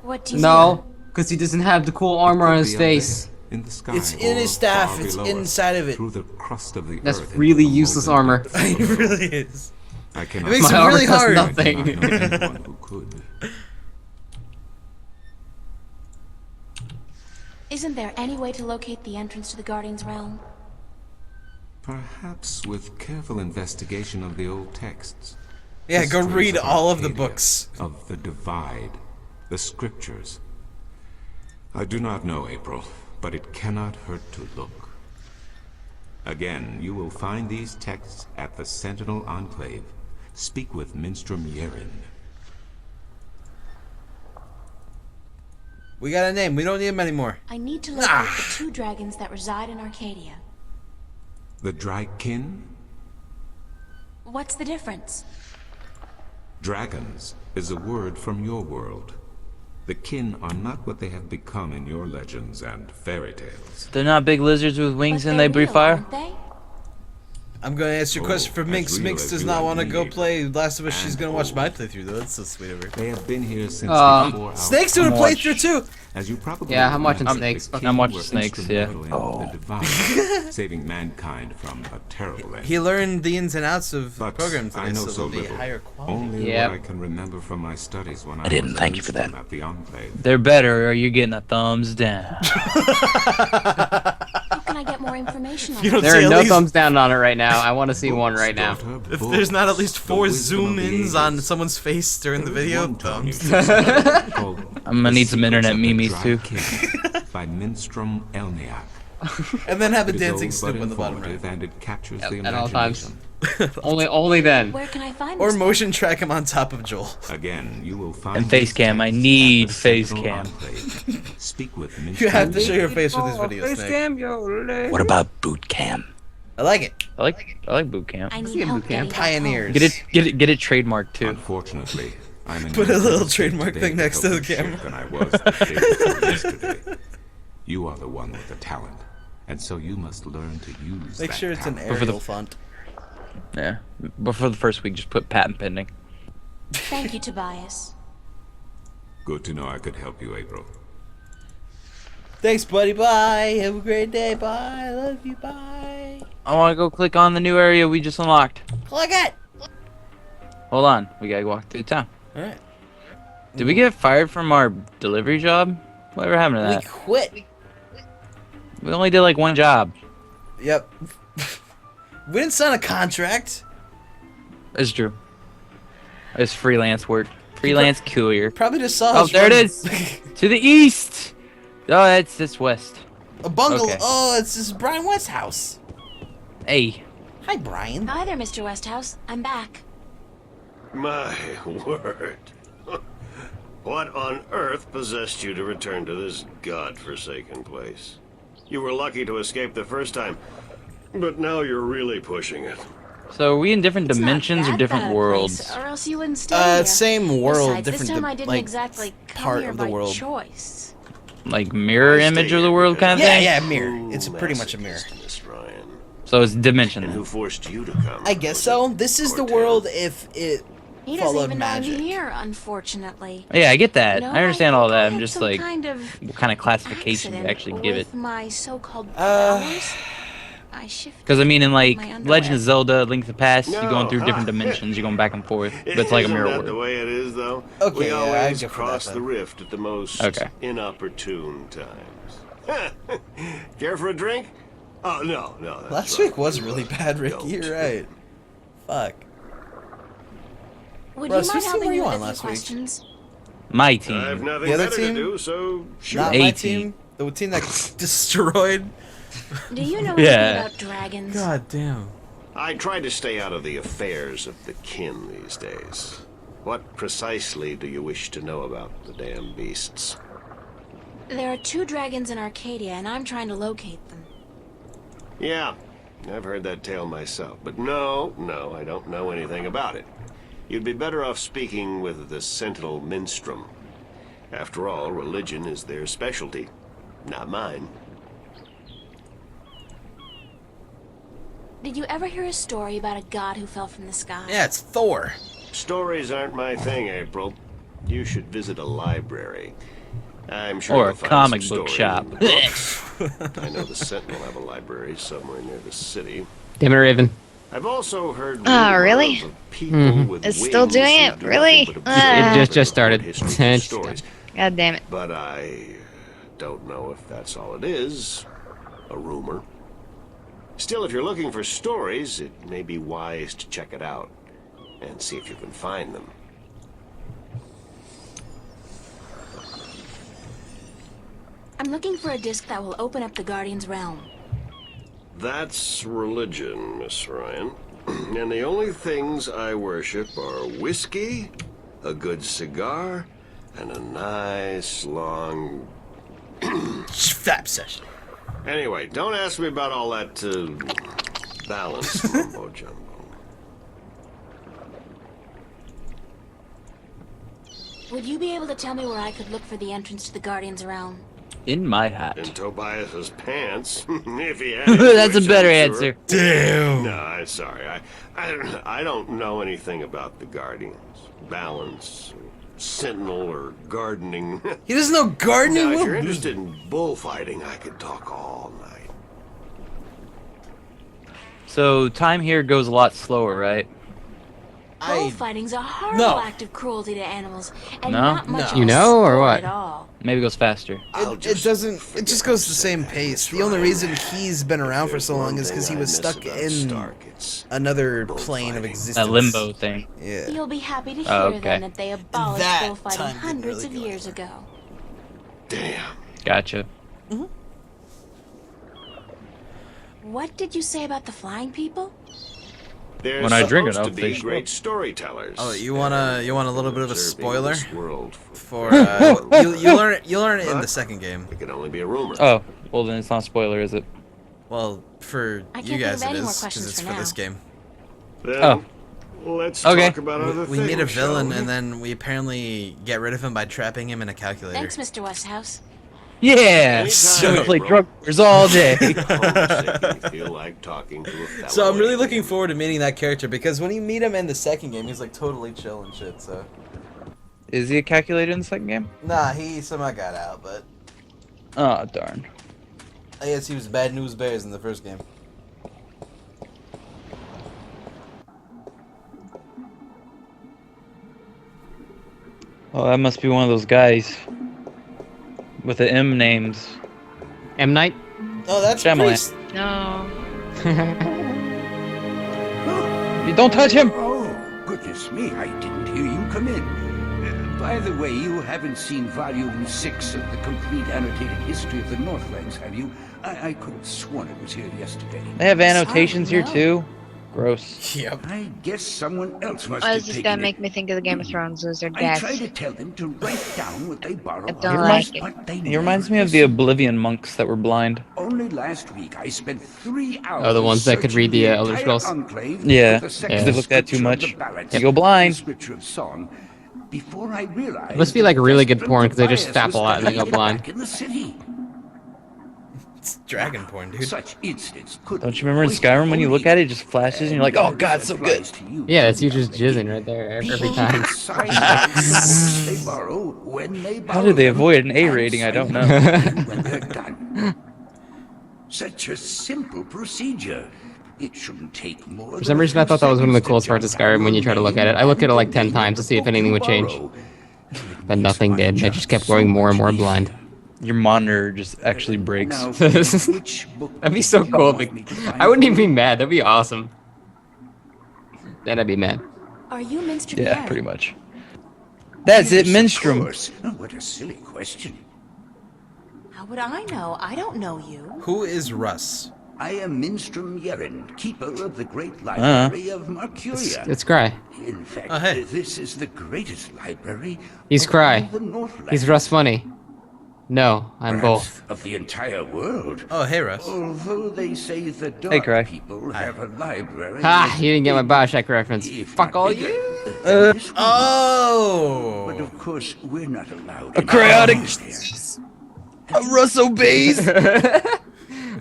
Speaker 3: What do you
Speaker 4: no, because he doesn't have the cool armor
Speaker 7: It
Speaker 4: on
Speaker 7: could
Speaker 4: his
Speaker 7: be up
Speaker 4: face.
Speaker 7: there, in the sky,
Speaker 2: It's in his
Speaker 7: or
Speaker 2: staff,
Speaker 7: far
Speaker 2: it's
Speaker 7: below us,
Speaker 2: inside of it.
Speaker 7: through the crust of the
Speaker 4: That's
Speaker 7: earth
Speaker 4: really
Speaker 7: into the
Speaker 4: useless
Speaker 7: molten
Speaker 4: armor.
Speaker 7: depths of
Speaker 2: It
Speaker 7: the world.
Speaker 2: really is.
Speaker 7: I cannot
Speaker 2: It makes
Speaker 4: My
Speaker 2: it
Speaker 4: armor
Speaker 2: really
Speaker 4: costs
Speaker 2: hard.
Speaker 4: nothing.
Speaker 7: I do not know anyone who could.
Speaker 3: Isn't there any way to locate the entrance to the Guardian's realm?
Speaker 7: Perhaps with careful investigation of the old texts.
Speaker 2: Yeah, go
Speaker 7: Histories
Speaker 2: read all of the
Speaker 7: Arcadia,
Speaker 2: books.
Speaker 7: Of the divide, the scriptures. I do not know, April, but it cannot hurt to look. Again, you will find these texts at the Sentinel Enclave. Speak with Minstrom Yerin.
Speaker 2: We got a name. We don't need him anymore.
Speaker 3: I need to locate the two dragons that reside in Arcadia.
Speaker 7: The Drykin?
Speaker 3: What's the difference?
Speaker 7: Dragons is a word from your world. The kin are not what they have become in your legends and fairy tales.
Speaker 5: They're not big lizards with wings
Speaker 3: But
Speaker 5: and
Speaker 3: they're
Speaker 5: they breathe
Speaker 3: real,
Speaker 5: fire?
Speaker 3: aren't they?
Speaker 2: I'm gonna ask your
Speaker 7: Oh,
Speaker 2: question for
Speaker 7: as
Speaker 2: Minx.
Speaker 7: real
Speaker 2: Minx
Speaker 7: as
Speaker 2: does
Speaker 7: you
Speaker 2: not
Speaker 7: and
Speaker 2: want to
Speaker 7: me,
Speaker 2: go
Speaker 7: April.
Speaker 2: play Last of Us. She's
Speaker 7: And
Speaker 2: gonna watch my
Speaker 7: old.
Speaker 2: playthrough though. That's so sweet of her.
Speaker 7: They have been here since
Speaker 4: Aw.
Speaker 7: before our
Speaker 2: Snake's doing a
Speaker 5: I'm watch-
Speaker 2: playthrough too.
Speaker 7: As you probably
Speaker 4: Yeah, I'm watching
Speaker 7: remember,
Speaker 4: Snakes.
Speaker 7: the
Speaker 5: I'm
Speaker 7: kin
Speaker 5: watching
Speaker 7: were
Speaker 5: Snakes, yeah.
Speaker 7: instrumental in the divide, saving mankind from a terrible end.
Speaker 2: He learned the ins and outs of
Speaker 7: But
Speaker 2: programs
Speaker 7: I
Speaker 2: today,
Speaker 7: know
Speaker 2: so
Speaker 7: so
Speaker 2: they'll be
Speaker 7: little.
Speaker 2: higher quality.
Speaker 7: Only
Speaker 4: Yep.
Speaker 7: what I can remember from my studies when I
Speaker 8: didn't
Speaker 7: was
Speaker 8: thank you for that.
Speaker 7: at the Enclave.
Speaker 5: They're better or you're getting a thumbs down.
Speaker 3: How can I get more information on
Speaker 2: You
Speaker 3: them?
Speaker 2: don't
Speaker 4: There
Speaker 2: see
Speaker 4: are
Speaker 2: at
Speaker 4: no
Speaker 2: least-
Speaker 4: thumbs down on it right now. I want to see one right now.
Speaker 7: Daughter,
Speaker 2: If
Speaker 7: books,
Speaker 2: there's not at least
Speaker 7: the
Speaker 2: 4
Speaker 7: wisdom of
Speaker 2: zoom
Speaker 7: the
Speaker 2: ins on
Speaker 7: ages.
Speaker 2: someone's face during the
Speaker 7: There is
Speaker 2: video,
Speaker 7: one tome you
Speaker 2: thumbs.
Speaker 7: should study called
Speaker 5: I'm gonna
Speaker 7: The
Speaker 5: need some
Speaker 7: Secrets
Speaker 5: internet
Speaker 7: of the
Speaker 5: memes,
Speaker 7: Dry
Speaker 5: too.
Speaker 7: King by Minstrom Elniak.
Speaker 2: And then have a
Speaker 7: It is
Speaker 2: dancing
Speaker 7: old
Speaker 2: Snoop
Speaker 7: but
Speaker 2: on the bottom right.
Speaker 7: informative, and it captures
Speaker 4: Yep,
Speaker 7: the
Speaker 4: at all times.
Speaker 7: imagination.
Speaker 4: Only then.
Speaker 3: Where can I find
Speaker 2: Or
Speaker 3: this?
Speaker 2: motion track him on top of Joel.
Speaker 7: Again, you will find
Speaker 5: And face
Speaker 7: these
Speaker 5: cam, I
Speaker 7: texts
Speaker 5: need
Speaker 7: at the
Speaker 5: face
Speaker 7: Sentinel
Speaker 5: cam.
Speaker 7: Enclave. Speak with
Speaker 2: You have to
Speaker 7: Minstrom
Speaker 2: show your face with this video, Snake.
Speaker 8: What about boot cam?
Speaker 2: I like it.
Speaker 5: I like boot camp.
Speaker 3: I
Speaker 4: see
Speaker 3: need
Speaker 4: a
Speaker 3: help
Speaker 4: boot camp.
Speaker 3: getting back home.
Speaker 2: Pioneers.
Speaker 5: Get it trademarked too.
Speaker 7: Unfortunately, I'm in
Speaker 2: Put a
Speaker 7: no
Speaker 2: little
Speaker 7: better state
Speaker 2: trademark
Speaker 7: today
Speaker 2: thing next to
Speaker 7: help
Speaker 2: the
Speaker 7: you
Speaker 2: camera.
Speaker 7: ship Than I was the day before yesterday. You are the one with the talent, and so you must learn to use
Speaker 2: Make
Speaker 7: that
Speaker 2: sure it's an
Speaker 7: talent.
Speaker 2: Arial font.
Speaker 5: Yeah. But for the first week, just put patent pending.
Speaker 3: Thank you, Tobias.
Speaker 7: Good to know I could help you, April.
Speaker 2: Thanks, buddy. Bye. Have a great day. Bye. Love you. Bye.
Speaker 5: I want to go click on the new area we just unlocked.
Speaker 2: Click it.
Speaker 5: Hold on, we gotta walk through town.
Speaker 2: All right.
Speaker 5: Did we get fired from our delivery job? Whatever happened to
Speaker 2: We
Speaker 5: that?
Speaker 2: quit.
Speaker 5: We only did like one job.
Speaker 2: Yep. We didn't sign a contract.
Speaker 5: It's true. It's freelance work. Freelance courier.
Speaker 2: Probably just saw
Speaker 5: Oh,
Speaker 2: us
Speaker 5: there it
Speaker 2: run-
Speaker 5: is. To the east. Oh, that's west.
Speaker 2: A bungalow.
Speaker 5: Okay.
Speaker 2: Oh, it's this Brian West's house.
Speaker 5: Hey.
Speaker 2: Hi, Brian.
Speaker 3: Hi there, Mr. Westhouse. I'm back.
Speaker 8: My word. What on earth possessed you to return to this godforsaken place? You were lucky to escape the first time, but now you're really pushing it.
Speaker 5: So are we in different
Speaker 3: It's not
Speaker 5: dimensions or
Speaker 3: that
Speaker 5: different
Speaker 3: bad a
Speaker 5: worlds?
Speaker 3: place, or else you wouldn't stay here.
Speaker 2: Same world,
Speaker 3: Besides,
Speaker 2: different
Speaker 3: this time I didn't
Speaker 2: like
Speaker 3: exactly come
Speaker 2: part
Speaker 3: here
Speaker 2: of the
Speaker 3: by
Speaker 2: world.
Speaker 3: choice.
Speaker 5: Like mirror
Speaker 8: I
Speaker 5: image
Speaker 8: stay
Speaker 5: of the
Speaker 8: here
Speaker 5: world kind of
Speaker 8: because-
Speaker 5: thing?
Speaker 2: Yeah, mirror. It's pretty much a mirror.
Speaker 8: Masochist, Miss Ryan.
Speaker 5: So it's
Speaker 8: And
Speaker 5: dimension.
Speaker 8: who forced you to come?
Speaker 2: I guess
Speaker 8: Was
Speaker 2: so.
Speaker 8: it
Speaker 2: This is the
Speaker 8: Cortez?
Speaker 2: world if it
Speaker 3: He doesn't
Speaker 2: followed
Speaker 3: even
Speaker 2: magic.
Speaker 3: know I'm here, unfortunately.
Speaker 5: Yeah, I get that.
Speaker 3: No,
Speaker 5: I understand all
Speaker 3: think
Speaker 5: that.
Speaker 3: I
Speaker 5: I'm
Speaker 3: had
Speaker 5: just
Speaker 3: some
Speaker 5: like,
Speaker 3: kind of
Speaker 5: what kind of classification you
Speaker 3: accident
Speaker 5: actually give it?
Speaker 3: with my so-called powers. I shifted.
Speaker 5: Because I mean, in like
Speaker 3: my
Speaker 5: Legend
Speaker 3: underwear.
Speaker 5: of Zelda: Link to the Past, you're going
Speaker 8: No,
Speaker 5: through different
Speaker 8: huh.
Speaker 5: dimensions. You're going back and forth. But it's like a
Speaker 8: Isn't
Speaker 5: mirror
Speaker 8: that the
Speaker 5: world.
Speaker 8: way it is, though?
Speaker 2: Okay,
Speaker 8: we
Speaker 2: yeah, I'd
Speaker 8: always
Speaker 2: go for
Speaker 8: cross
Speaker 2: that
Speaker 8: the
Speaker 2: then.
Speaker 8: rift at the most
Speaker 5: Okay.
Speaker 8: inopportune times. Care for a drink? Oh, no. That's
Speaker 2: Last
Speaker 8: right.
Speaker 2: week was really bad, Ricky.
Speaker 8: Don't.
Speaker 2: You're right. Fuck.
Speaker 3: Would
Speaker 2: Russ,
Speaker 3: you
Speaker 2: whose
Speaker 3: mind
Speaker 2: team
Speaker 3: helping
Speaker 2: were
Speaker 3: me
Speaker 2: you
Speaker 3: with
Speaker 2: on
Speaker 3: a few
Speaker 2: last week?
Speaker 3: questions?
Speaker 5: My
Speaker 8: I have
Speaker 5: team.
Speaker 8: nothing
Speaker 2: The other
Speaker 8: better
Speaker 2: team?
Speaker 8: to do, so sure.
Speaker 2: Not
Speaker 5: A
Speaker 2: my
Speaker 5: team.
Speaker 2: team. The team that destroyed.
Speaker 3: Do you know
Speaker 5: Yeah.
Speaker 3: anything about dragons?
Speaker 2: God damn.
Speaker 8: I try to stay out of the affairs of the kin these days. What precisely do you wish to know about the damn beasts?
Speaker 3: There are 2 dragons in Arcadia, and I'm trying to locate them.
Speaker 8: Yeah, I've heard that tale myself, but no, I don't know anything about it. You'd be better off speaking with the Sentinel Minstrom. After all, religion is their specialty, not mine.
Speaker 3: Did you ever hear a story about a god who fell from the sky?
Speaker 2: Yeah, it's Thor.
Speaker 8: Stories aren't my thing, April. You should visit a library. I'm sure
Speaker 5: Or
Speaker 8: you'll
Speaker 5: a
Speaker 8: find
Speaker 5: comic
Speaker 8: some
Speaker 5: book
Speaker 8: stories
Speaker 5: shop.
Speaker 8: in the books. I know the Sentinel have a library somewhere near the city.
Speaker 4: Damn it, Raven.
Speaker 8: I've also heard
Speaker 6: Ah,
Speaker 8: rumors
Speaker 6: really?
Speaker 8: of people with
Speaker 6: It's still
Speaker 8: wings
Speaker 6: doing
Speaker 8: who
Speaker 6: it?
Speaker 8: do
Speaker 6: Really?
Speaker 8: nothing but
Speaker 6: Ah.
Speaker 8: observe
Speaker 4: It just started.
Speaker 8: and record histories and
Speaker 4: Just-
Speaker 8: stories.
Speaker 6: God damn it.
Speaker 8: But I don't know if that's all it is. A rumor. Still, if you're looking for stories, it may be wise to check it out and see if you can find them.
Speaker 3: I'm looking for a disc that will open up the Guardian's realm.
Speaker 8: That's religion, Miss Ryan. And the only things I worship are whiskey, a good cigar, and a nice long...
Speaker 2: Fap session.
Speaker 8: Anyway, don't ask me about all that, balanced mumbo-jumbo.
Speaker 3: Would you be able to tell me where I could look for the entrance to the Guardian's realm?
Speaker 5: In my hat.
Speaker 8: In Tobias's pants, if he had.
Speaker 5: That's a
Speaker 8: which
Speaker 5: better
Speaker 8: I'm sure.
Speaker 5: answer.
Speaker 2: Damn.
Speaker 8: No, I'm sorry. I don't know anything about the Guardians, balance, sentinel, or gardening.
Speaker 2: He doesn't know gardening.
Speaker 8: Now, if
Speaker 2: What-
Speaker 8: you're interested in bullfighting, I could talk all night.
Speaker 5: So time here goes a lot slower, right?
Speaker 3: Bullfighting's a horrible
Speaker 2: No.
Speaker 3: act of cruelty to animals, and
Speaker 5: No?
Speaker 3: not much
Speaker 2: No.
Speaker 3: of
Speaker 4: You
Speaker 3: a
Speaker 4: know, or
Speaker 3: sport
Speaker 4: what?
Speaker 3: At all.
Speaker 5: Maybe it goes faster.
Speaker 8: I'll
Speaker 2: It
Speaker 8: just
Speaker 2: doesn't. It
Speaker 8: forget
Speaker 2: just goes
Speaker 8: how
Speaker 2: the
Speaker 8: to
Speaker 2: same
Speaker 8: say that,
Speaker 2: pace.
Speaker 8: Miss
Speaker 2: The only
Speaker 8: Ryan.
Speaker 2: reason he's been around
Speaker 8: If
Speaker 2: for so
Speaker 8: there's
Speaker 2: long
Speaker 8: one
Speaker 2: is because he
Speaker 8: thing
Speaker 2: was
Speaker 8: I miss
Speaker 2: stuck
Speaker 8: about
Speaker 2: in
Speaker 8: Stark, it's
Speaker 2: another plane of
Speaker 8: bullfighting.
Speaker 2: existence.
Speaker 5: A limbo thing.
Speaker 2: Yeah.
Speaker 3: You'll be happy to hear
Speaker 5: Oh, okay.
Speaker 3: then that they abolished
Speaker 2: That
Speaker 3: bullfighting
Speaker 2: time didn't
Speaker 3: hundreds
Speaker 2: really
Speaker 3: of
Speaker 2: go
Speaker 3: years ago.
Speaker 8: Damn.
Speaker 5: Gotcha.
Speaker 3: What did you say about the flying people?
Speaker 8: They're
Speaker 5: When I drink it,
Speaker 8: supposed
Speaker 5: I'll
Speaker 8: to be
Speaker 5: finish it
Speaker 8: great
Speaker 5: up.
Speaker 8: storytellers.
Speaker 2: Oh, you want a little bit of a
Speaker 8: Observing
Speaker 2: spoiler
Speaker 8: this world
Speaker 2: for you learn it in the second game.
Speaker 8: It can only be a rumor.
Speaker 5: Oh, well then it's not a spoiler, is it?
Speaker 2: Well, for
Speaker 3: I
Speaker 2: you
Speaker 3: can't think
Speaker 2: guys
Speaker 3: of
Speaker 2: it
Speaker 3: any more
Speaker 2: is because
Speaker 3: questions
Speaker 2: it's
Speaker 3: for
Speaker 2: for this
Speaker 3: now.
Speaker 2: game.
Speaker 8: Then, let's
Speaker 5: Okay.
Speaker 8: talk about other
Speaker 2: We
Speaker 8: things.
Speaker 2: meet a villain
Speaker 8: shall we?
Speaker 2: and then we apparently get rid of him by trapping him in a calculator.
Speaker 3: Thanks, Mr. Westhouse.
Speaker 5: Yeah!
Speaker 8: Anytime,
Speaker 5: So we play
Speaker 8: April.
Speaker 5: drug wars all day.
Speaker 8: Homesick and you feel like talking to a fellow
Speaker 2: So I'm really
Speaker 8: alien.
Speaker 2: looking forward to meeting that character because when you meet him in the second game, he's like totally chill and shit. So
Speaker 5: Is he a calculator in the second game?
Speaker 2: nah, he somehow got out, but
Speaker 5: Oh, darn.
Speaker 2: I guess he was bad news bears in the first game.
Speaker 5: Oh, that must be one of those guys with the M names.
Speaker 4: M. Night?
Speaker 2: Oh, that's
Speaker 5: Shyamalan.
Speaker 2: pretty.
Speaker 6: No.
Speaker 5: You don't touch him!
Speaker 9: Oh, goodness me, I didn't hear you come in. By the way, you haven't seen Volume 6 of the complete annotated history of the Northlands, have you? I could have sworn it was here yesterday.
Speaker 5: They have annotations here
Speaker 3: no.
Speaker 5: too. Gross.
Speaker 2: Yep.
Speaker 9: I guess someone else must
Speaker 6: Why
Speaker 9: have
Speaker 6: does this
Speaker 9: taken
Speaker 6: guy
Speaker 9: it.
Speaker 6: make me think of the Game of Thrones lizard
Speaker 9: I
Speaker 6: guys?
Speaker 9: try to tell them to write down what they borrow.
Speaker 6: I don't
Speaker 9: off
Speaker 6: like
Speaker 9: us,
Speaker 6: it.
Speaker 9: but they
Speaker 5: He reminds
Speaker 9: never
Speaker 5: me of the
Speaker 9: listen.
Speaker 5: Oblivion monks that were blind.
Speaker 9: Only last week I spent 3 hours.
Speaker 4: Oh, the ones that could read the Elder
Speaker 9: entire
Speaker 4: Scrolls?
Speaker 9: enclave
Speaker 5: Yeah,
Speaker 9: with the
Speaker 5: because
Speaker 9: second
Speaker 5: they looked at too
Speaker 9: scripture of
Speaker 5: much.
Speaker 9: the balance,
Speaker 5: You go blind.
Speaker 9: the scripture of song, before I realized
Speaker 4: It must be like
Speaker 9: that
Speaker 4: really good
Speaker 9: Vestrum
Speaker 4: porn because they just
Speaker 9: Tobias
Speaker 4: fap
Speaker 9: was
Speaker 4: a lot and then go
Speaker 9: studying
Speaker 4: blind.
Speaker 9: back in the city.
Speaker 2: It's dragon porn, dude.
Speaker 9: Such incidents could
Speaker 5: Don't you remember in Skyrim when you look at it, it just flashes and you're like, oh god, so good.
Speaker 4: Yeah, that's you just jizzing right there every time.
Speaker 9: They borrow when they
Speaker 5: How do they avoid an A rating? I don't know.
Speaker 9: when they're done. Such a simple procedure. It shouldn't take more.
Speaker 4: For some reason, I thought that was one of the coolest parts of Skyrim when you try to look at it. I looked at it like 10 times to see if anything would change. But nothing did. I just kept going more and more blind.
Speaker 5: Your monitor just actually breaks.
Speaker 4: That'd be so cool. I wouldn't even be mad. That'd be awesome. Then I'd be mad.
Speaker 3: Are you Minstrel?
Speaker 5: Yeah, pretty much. That's it, Minstrom.
Speaker 9: Oh, what a silly question.
Speaker 3: How would I know? I don't know you.
Speaker 2: Who is Russ?
Speaker 9: I am Minstrom Yeren, keeper of the great library of Mercuria.
Speaker 4: It's Cry.
Speaker 9: In fact,
Speaker 2: Oh, hey.
Speaker 9: this is the greatest library.
Speaker 4: He's
Speaker 9: of
Speaker 4: Cry.
Speaker 9: all the Northlands.
Speaker 4: He's Russ Funny. No, I'm
Speaker 9: Perhaps
Speaker 4: both.
Speaker 9: of the entire world.
Speaker 2: Oh, hey, Russ.
Speaker 9: Although they say the
Speaker 5: Hey,
Speaker 9: dark
Speaker 5: Cry.
Speaker 9: people have a library.
Speaker 4: Ha! You didn't get my Bioshock reference.
Speaker 9: If
Speaker 4: Fuck
Speaker 9: not
Speaker 4: all
Speaker 9: bigger
Speaker 4: you.
Speaker 9: than this one. But
Speaker 2: Oh!
Speaker 9: of course, we're not allowed.
Speaker 5: A chaotic.
Speaker 9: there.
Speaker 5: Russ obeys.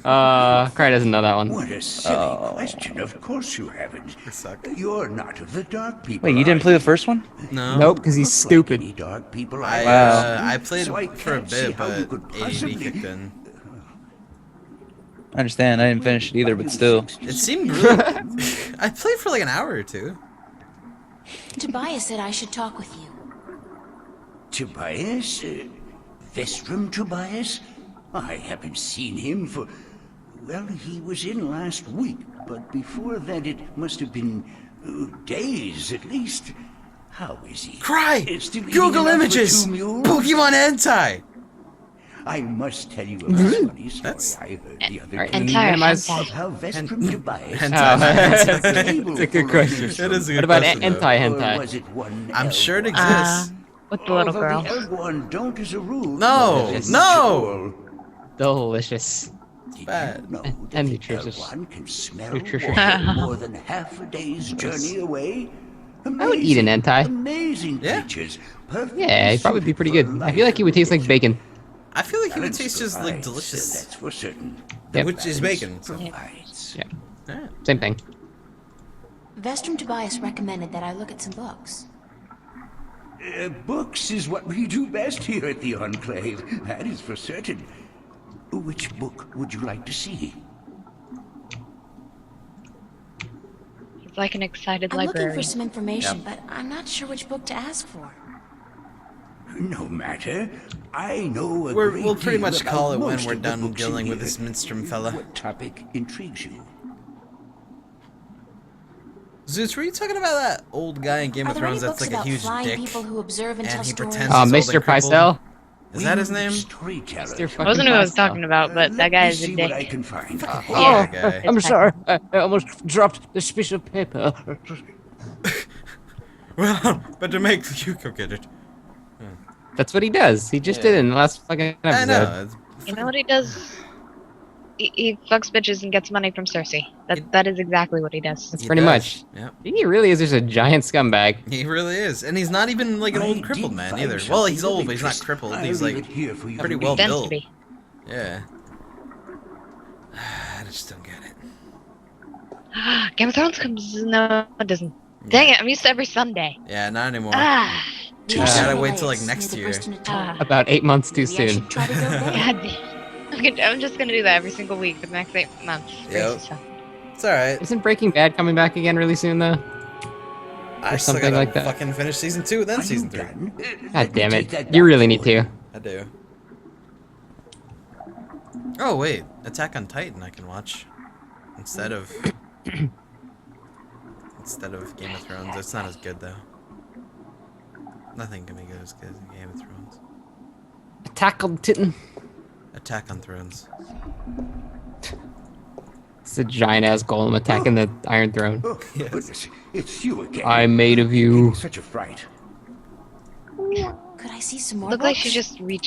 Speaker 4: Cry doesn't know that one.
Speaker 9: What a silly question. Of course you haven't.
Speaker 2: suck.
Speaker 9: You're not of the dark people.
Speaker 5: Wait, you didn't play the first one?
Speaker 2: No.
Speaker 4: Nope, because he's stupid.
Speaker 9: Any dark people
Speaker 2: I played
Speaker 9: So I
Speaker 2: for a
Speaker 9: can't see
Speaker 2: bit,
Speaker 9: how you
Speaker 2: but
Speaker 9: could
Speaker 2: ADD
Speaker 9: possibly-
Speaker 2: kicked in.
Speaker 5: I understand. I didn't finish it either, but still.
Speaker 2: It seemed really... I played for like an hour or two.
Speaker 3: Tobias said I should talk with you.
Speaker 9: Tobias? Vestrum Tobias? I haven't seen him for... Well, he was in last week, but before that it must have been days at least. How is he?
Speaker 2: Cry!
Speaker 9: Still eating
Speaker 2: Google
Speaker 9: enough for
Speaker 2: images!
Speaker 9: 2 mules?
Speaker 2: Pokemon Hentai!
Speaker 9: I must tell you a funny story I heard the other day.
Speaker 6: Entire
Speaker 4: minimize-
Speaker 6: hentai.
Speaker 9: Of how Vestrum Tobias...
Speaker 4: It's a good question.
Speaker 2: It is a
Speaker 4: What
Speaker 2: good
Speaker 4: about
Speaker 2: question, though.
Speaker 9: Or
Speaker 4: hentai?
Speaker 9: was it one
Speaker 2: I'm sure it
Speaker 9: Elgwan?
Speaker 2: exists.
Speaker 6: With the little
Speaker 9: Although
Speaker 6: girl.
Speaker 9: The Elgwan don't, as a rule.
Speaker 2: No,
Speaker 9: Yes.
Speaker 2: no!
Speaker 4: Delicious.
Speaker 9: Did
Speaker 2: bad.
Speaker 9: you know
Speaker 4: And
Speaker 9: that the
Speaker 4: nutritious.
Speaker 9: Elgwan can smell
Speaker 4: Nutritious.
Speaker 9: water more than half a day's journey away?
Speaker 4: I would eat an hentai.
Speaker 9: Amazing
Speaker 2: Yeah?
Speaker 9: creatures. Perfectly
Speaker 4: Yeah, it'd probably be pretty good.
Speaker 9: suited
Speaker 4: I feel like he would taste like bacon.
Speaker 2: I feel like he would
Speaker 9: Balance
Speaker 2: taste just like
Speaker 9: provides,
Speaker 2: delicious.
Speaker 9: That's for certain.
Speaker 4: Yep.
Speaker 2: Which is bacon. So.
Speaker 9: Provides.
Speaker 4: Yeah,
Speaker 2: Alright.
Speaker 4: same thing.
Speaker 3: Vestrum Tobias recommended that I look at some books.
Speaker 9: Books is what we do best here at the Enclave. That is for certain. Which book would you like to see?
Speaker 6: He's like an excited
Speaker 3: I'm looking
Speaker 6: librarian.
Speaker 3: for some information, but I'm not sure which book to ask for.
Speaker 9: No matter. I know a great
Speaker 2: We'll pretty
Speaker 9: deal
Speaker 2: much
Speaker 9: about
Speaker 2: call it when
Speaker 9: most
Speaker 2: we're
Speaker 9: of the
Speaker 2: done
Speaker 9: books in
Speaker 2: dealing with
Speaker 9: here.
Speaker 2: this Minstrom fella.
Speaker 9: What topic intrigues you?
Speaker 2: Zeus, were you talking about that old guy in Game
Speaker 3: Are
Speaker 2: of
Speaker 3: there any
Speaker 2: Thrones that's
Speaker 3: books
Speaker 2: like a
Speaker 3: about
Speaker 2: huge
Speaker 3: flying
Speaker 2: dick?
Speaker 3: people who observe and
Speaker 2: and
Speaker 3: tell
Speaker 2: he
Speaker 3: stories?
Speaker 2: pretends he's old
Speaker 4: Mr.
Speaker 2: and crippled?
Speaker 4: Picel?
Speaker 2: Is that his name?
Speaker 9: Storyteller.
Speaker 4: Mr.
Speaker 6: I wasn't who I was
Speaker 4: Picel.
Speaker 6: talking about, but that guy is a
Speaker 9: See what I
Speaker 6: dick.
Speaker 9: can find.
Speaker 2: Yeah,
Speaker 4: Oh,
Speaker 2: guy.
Speaker 4: I'm sorry. I almost dropped this piece of paper.
Speaker 2: Well, but to make you go get it.
Speaker 4: That's what he does. He just did it in the last fucking
Speaker 2: I
Speaker 4: episode.
Speaker 2: know.
Speaker 6: You know what he does? He fucks bitches and gets money from Cersei. That is exactly what he does.
Speaker 4: That's
Speaker 2: He
Speaker 4: pretty
Speaker 2: does.
Speaker 4: much.
Speaker 2: Yep.
Speaker 4: He really is just a giant scumbag.
Speaker 2: He really is, and he's not even like an
Speaker 9: I
Speaker 2: old
Speaker 9: did
Speaker 2: crippled man
Speaker 9: find
Speaker 2: either.
Speaker 9: something
Speaker 2: Well, he's
Speaker 9: of
Speaker 2: old, but he's not
Speaker 9: interest.
Speaker 2: crippled.
Speaker 9: I'll
Speaker 2: He's
Speaker 9: leave
Speaker 2: like
Speaker 9: it here for you
Speaker 2: pretty
Speaker 9: to
Speaker 2: well
Speaker 9: read.
Speaker 6: Tends
Speaker 2: built.
Speaker 6: to be.
Speaker 2: Yeah. I just don't get it.
Speaker 6: Game of Thrones comes. No, it doesn't. Dang it! I'm used to every Sunday.
Speaker 2: Yeah, not anymore.
Speaker 6: Ah.
Speaker 2: You
Speaker 3: Two
Speaker 2: gotta
Speaker 3: small
Speaker 2: wait till, like,
Speaker 3: lakes
Speaker 2: next
Speaker 3: near the
Speaker 2: year.
Speaker 3: Burston
Speaker 6: Ah.
Speaker 3: Atoll.
Speaker 4: About 8 months too
Speaker 3: Maybe I
Speaker 4: soon.
Speaker 3: should try to go there.
Speaker 6: God damn. I'm just gonna do that every single week for the next 8 months.
Speaker 2: Yep.
Speaker 6: So.
Speaker 2: It's alright.
Speaker 4: Isn't Breaking Bad coming back again really soon, though?
Speaker 2: I still
Speaker 4: something
Speaker 2: gotta
Speaker 4: like that.
Speaker 2: fucking finish season 2, then
Speaker 9: Are
Speaker 2: season
Speaker 9: you
Speaker 2: 3.
Speaker 9: done?
Speaker 4: God damn it. You really need to.
Speaker 2: I do. Oh wait, Attack on Titan I can watch instead of Game of Thrones. It's not as good though. Nothing can be good as Game of Thrones.
Speaker 4: Attack on Titan.
Speaker 2: Attack on Thrones.
Speaker 4: It's a giant ass golem attacking the Iron Throne.
Speaker 9: Oh, goodness, it's you again.
Speaker 4: I'm made of you.
Speaker 9: Such a fright.
Speaker 3: Could I see some more
Speaker 6: Looked like she
Speaker 3: books?
Speaker 6: just reached